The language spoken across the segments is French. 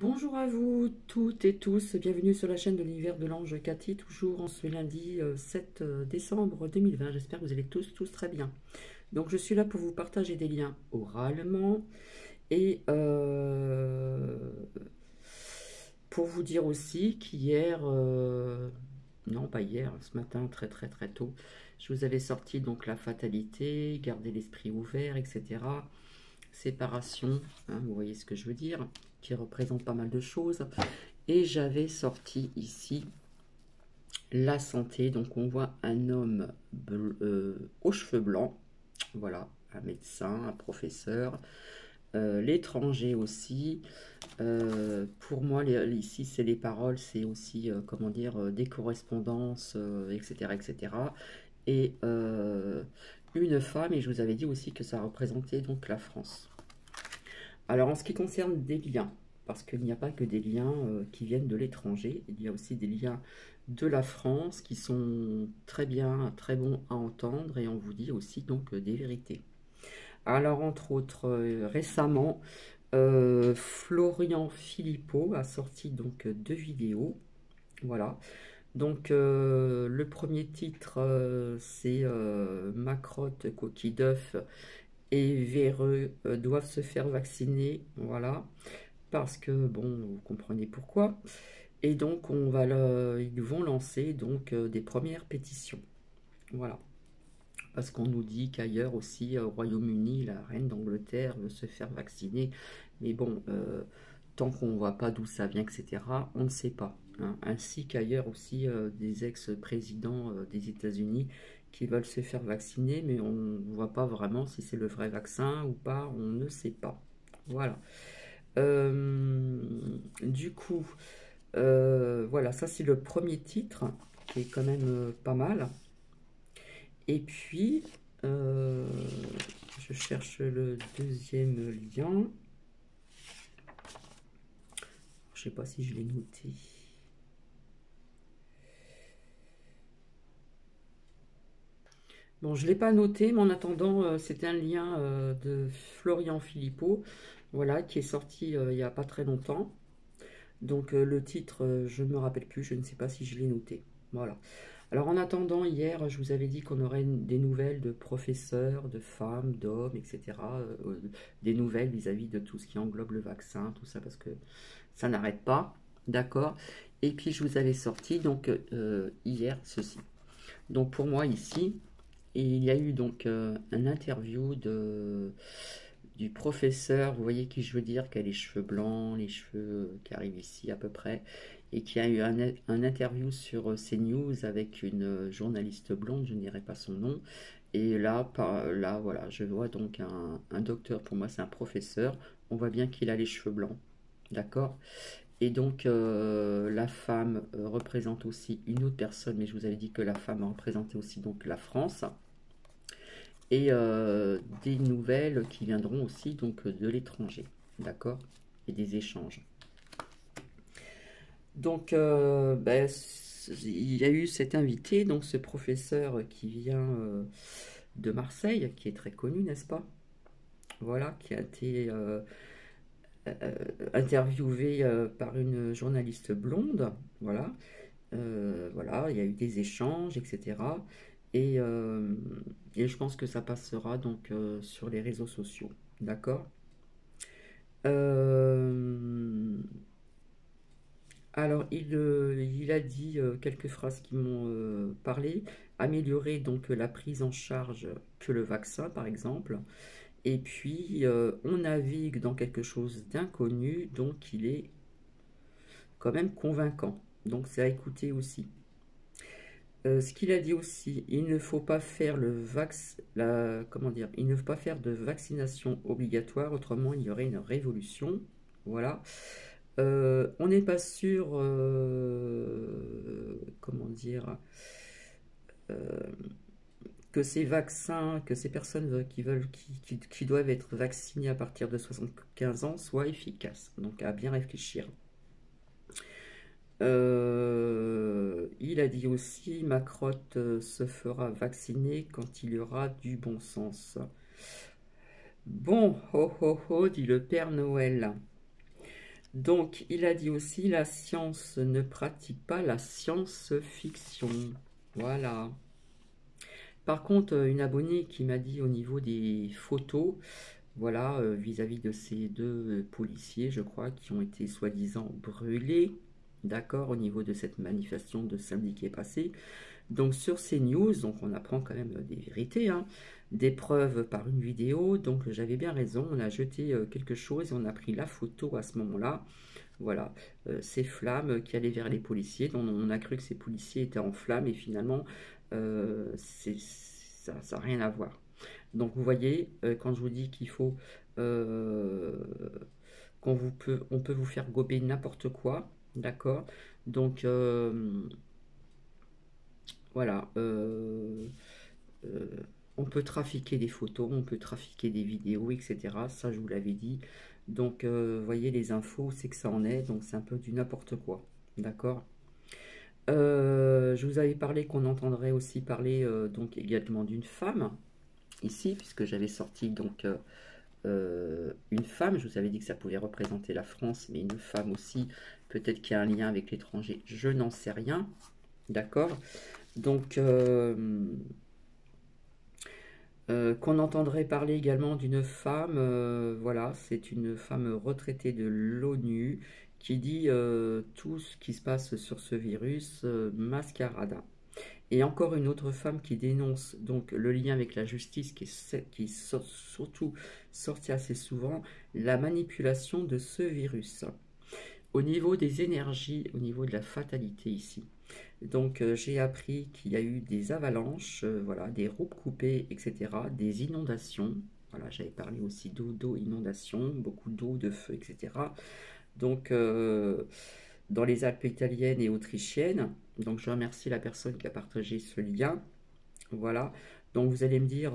Bonjour à vous toutes et tous, bienvenue sur la chaîne de l'univers de l'ange Cathy, toujours en ce lundi 7 décembre 2020. J'espère que vous allez tous très bien. Donc je suis là pour vous partager des liens oralement et pour vous dire aussi qu'hier, non pas hier, ce matin très tôt, je vous avais sorti donc la fatalité, garder l'esprit ouvert, etc. Séparation, hein, vous voyez ce que je veux dire, qui représente pas mal de choses. Et j'avais sorti ici la santé. Donc on voit un homme aux cheveux blancs, voilà, un médecin, un professeur, l'étranger aussi. Pour moi, ici, c'est les paroles, c'est aussi, comment dire, des correspondances, etc., etc. Et une femme, et je vous avais dit aussi que ça représentait donc la France. Alors, en ce qui concerne des liens, parce qu'il n'y a pas que des liens qui viennent de l'étranger, il y a aussi des liens de la France qui sont très bien, très bons à entendre, et on vous dit aussi donc des vérités. Alors, entre autres, récemment, Florian Philippot a sorti donc deux vidéos, voilà. Donc, le premier titre, c'est Macrotte, coquille d'œuf et véreux doivent se faire vacciner, voilà, parce que, bon, vous comprenez pourquoi. Et donc, ils vont lancer donc des premières pétitions, voilà. Parce qu'on nous dit qu'ailleurs aussi, au Royaume-Uni, la reine d'Angleterre veut se faire vacciner. Mais bon, tant qu'on ne voit pas d'où ça vient, etc., on ne sait pas, hein. Ainsi qu'ailleurs aussi, des ex-présidents des États-Unis qui veulent se faire vacciner, mais on ne voit pas vraiment si c'est le vrai vaccin ou pas, on ne sait pas. Voilà. Du coup, voilà, ça c'est le premier titre, qui est quand même pas mal. Et puis, je cherche le deuxième lien. Je sais pas si je l'ai noté. Bon, je ne l'ai pas noté, mais en attendant, c'est un lien de Florian Philippot, voilà, qui est sorti il n'y a pas très longtemps. Donc le titre, je ne me rappelle plus, je ne sais pas si je l'ai noté. Voilà. Alors en attendant, hier, je vous avais dit qu'on aurait des nouvelles de professeurs, de femmes, d'hommes, etc. Des nouvelles vis-à-vis de tout ce qui englobe le vaccin, tout ça, parce que ça n'arrête pas, d'accord. Et puis je vous avais sorti, donc hier, ceci. Donc pour moi ici, il y a eu donc un interview du professeur, vous voyez qui je veux dire, qui a les cheveux blancs, les cheveux qui arrivent ici à peu près, et qui a eu un interview sur CNews avec une journaliste blonde, je ne dirai pas son nom, et là voilà, je vois donc un docteur, pour moi c'est un professeur, on voit bien qu'il a les cheveux blancs, d'accord. Et donc la femme représente aussi une autre personne, mais je vous avais dit que la femme représentait aussi donc la France, et des nouvelles qui viendront aussi donc de l'étranger, d'accord, et des échanges. Donc ben, il y a eu cet invité, donc ce professeur qui vient de Marseille, qui est très connu, n'est-ce pas? Voilà, qui a été interviewé par une journaliste blonde, voilà. Voilà, il y a eu des échanges, etc. Et, euh, et je pense que ça passera donc sur les réseaux sociaux. D'accord. Euh, alors, il a dit quelques phrases qui m'ont parlé. Améliorer donc la prise en charge que le vaccin, par exemple. Et puis, on navigue dans quelque chose d'inconnu, donc il est quand même convaincant. Donc, c'est à écouter aussi. Ce qu'il a dit aussi, il ne faut pas faire comment dire, il ne faut pas faire de vaccination obligatoire, autrement il y aurait une révolution. Voilà. On n'est pas sûr, comment dire, euh, que ces vaccins, que ces personnes qui doivent être vaccinées à partir de 75 ans soient efficaces. Donc à bien réfléchir. Il a dit aussi, Macrotte se fera vacciner quand il y aura du bon sens. Bon, ho ho ho, dit le Père Noël. Donc, il a dit aussi, la science ne pratique pas la science-fiction. Voilà. Par contre, une abonnée qui m'a dit au niveau des photos, voilà, vis-à-vis de ces deux policiers, je crois, qui ont été soi-disant brûlés, d'accord, au niveau de cette manifestation de samedi qui est passée. Donc sur ces news, donc on apprend quand même des vérités, hein, des preuves par une vidéo. Donc j'avais bien raison, on a jeté quelque chose et on a pris la photo à ce moment-là. Voilà, ces flammes qui allaient vers les policiers, dont on a cru que ces policiers étaient en flammes et finalement ça n'a rien à voir. Donc vous voyez, quand je vous dis qu'il faut euh, on peut vous faire gober n'importe quoi, d'accord? Donc voilà, euh, on peut trafiquer des photos, on peut trafiquer des vidéos, etc. Ça, je vous l'avais dit. Donc, vous voyez, les infos, c'est que ça en est. Donc, c'est un peu du n'importe quoi. D'accord. Je vous avais parlé qu'on entendrait aussi parler donc également d'une femme ici, puisque j'avais sorti donc une femme. Je vous avais dit que ça pouvait représenter la France, mais une femme aussi. Peut-être qu'il y a un lien avec l'étranger. Je n'en sais rien. D'accord. Donc, qu'on entendrait parler également d'une femme, voilà, c'est une femme retraitée de l'ONU qui dit tout ce qui se passe sur ce virus, mascarada. Et encore une autre femme qui dénonce donc le lien avec la justice qui sort surtout sorti assez souvent, la manipulation de ce virus. Au niveau des énergies, au niveau de la fatalité ici. Donc j'ai appris qu'il y a eu des avalanches, voilà, des routes coupées, etc., des inondations. Voilà, j'avais parlé aussi d'eau, inondation, beaucoup d'eau, de feu, etc. Donc dans les Alpes italiennes et autrichiennes. Donc je remercie la personne qui a partagé ce lien. Voilà. Donc vous allez me dire,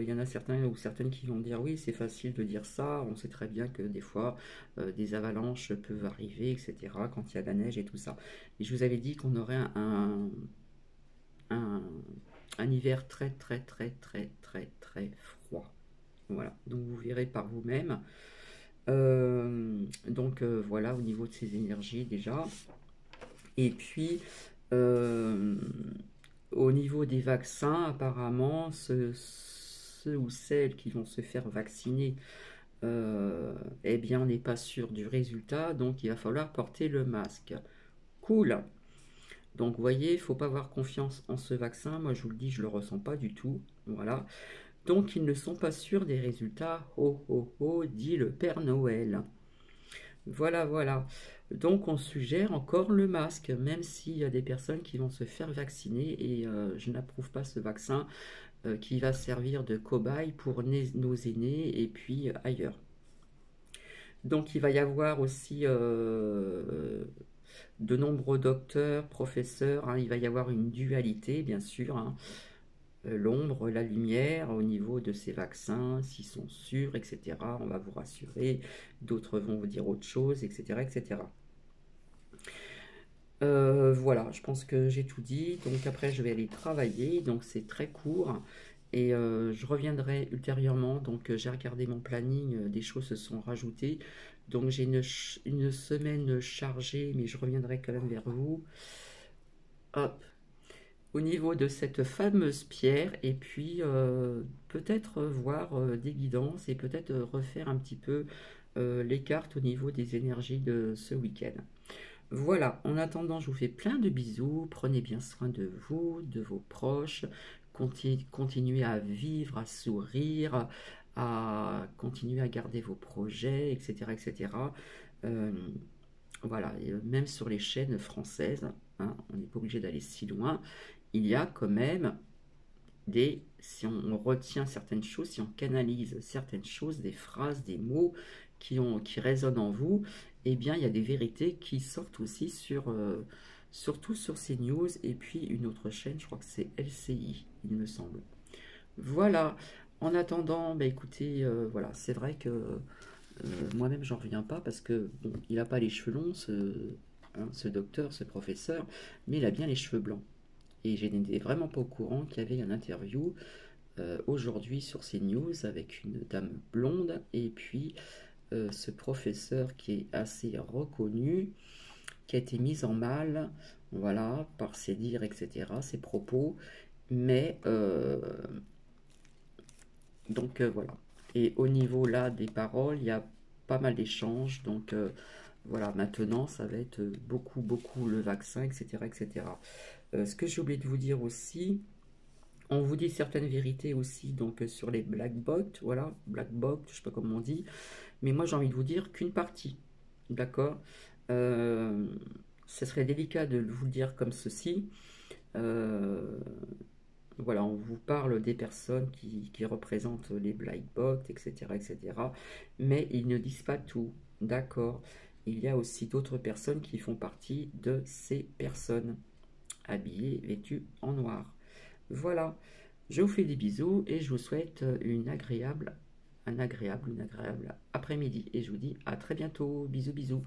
il y en a certains ou certaines qui vont dire oui, c'est facile de dire ça, on sait très bien que des fois des avalanches peuvent arriver, etc., quand il y a de la neige et tout ça. Et je vous avais dit qu'on aurait un, un hiver très très très très très très froid. Voilà, donc vous verrez par vous-même. Donc voilà, au niveau de ces énergies déjà. Et puis, euh, au niveau des vaccins, apparemment, ceux ou celles qui vont se faire vacciner, eh bien, on n'est pas sûr du résultat, donc il va falloir porter le masque. Cool. Donc, vous voyez, il ne faut pas avoir confiance en ce vaccin. Moi, je vous le dis, je ne le ressens pas du tout. Voilà. Donc, ils ne sont pas sûrs des résultats. Ho, ho, ho, dit le Père Noël. Voilà, voilà. Donc on suggère encore le masque, même s'il y a des personnes qui vont se faire vacciner et je n'approuve pas ce vaccin qui va servir de cobaye pour nos aînés et puis ailleurs. Donc il va y avoir aussi de nombreux docteurs, professeurs, hein, il va y avoir une dualité bien sûr, hein, l'ombre, la lumière au niveau de ces vaccins, s'ils sont sûrs, etc. On va vous rassurer, d'autres vont vous dire autre chose, etc. etc. Voilà, je pense que j'ai tout dit. Donc après, je vais aller travailler. Donc c'est très court. Et je reviendrai ultérieurement. Donc j'ai regardé mon planning. Des choses se sont rajoutées. Donc j'ai une semaine chargée, mais je reviendrai quand même vers vous. Hop. Au niveau de cette fameuse pierre. Et puis peut-être voir des guidances et peut-être refaire un petit peu les cartes au niveau des énergies de ce week-end. Voilà, en attendant, je vous fais plein de bisous. Prenez bien soin de vous, de vos proches. Continuez à vivre, à sourire, à continuer à garder vos projets, etc. etc. Euh, voilà, et même sur les chaînes françaises, hein, on n'est pas obligé d'aller si loin. Il y a quand même si on retient certaines choses, si on canalise certaines choses, des phrases, des mots qui résonnent en vous, eh bien, il y a des vérités qui sortent aussi surtout sur CNews et puis une autre chaîne, je crois que c'est LCI, il me semble. Voilà. En attendant, bah écoutez, voilà, c'est vrai que moi-même, j'en reviens pas parce que bon, il n'a pas les cheveux longs, ce docteur, ce professeur, mais il a bien les cheveux blancs. Et je n'étais vraiment pas au courant qu'il y avait une interview aujourd'hui sur CNews avec une dame blonde et puis ce professeur qui est assez reconnu, qui a été mis en mal, voilà, par ses dires, etc., ses propos, mais donc voilà. Et au niveau là des paroles, il y a pas mal d'échanges, donc voilà, maintenant ça va être beaucoup, beaucoup le vaccin, etc., etc. Ce que j'ai oublié de vous dire aussi, on vous dit certaines vérités aussi, donc sur les black box, voilà, black box, je sais pas comment on dit, mais moi j'ai envie de vous dire qu'une partie, d'accord. Euh, Ce serait délicat de vous le dire comme ceci. Euh, voilà, on vous parle des personnes qui représentent les black box, etc., etc., mais ils ne disent pas tout, d'accord. Il y a aussi d'autres personnes qui font partie de ces personnes, habillées, vêtues en noir. Voilà, je vous fais des bisous et je vous souhaite un agréable après-midi. Et je vous dis à très bientôt. Bisous, bisous.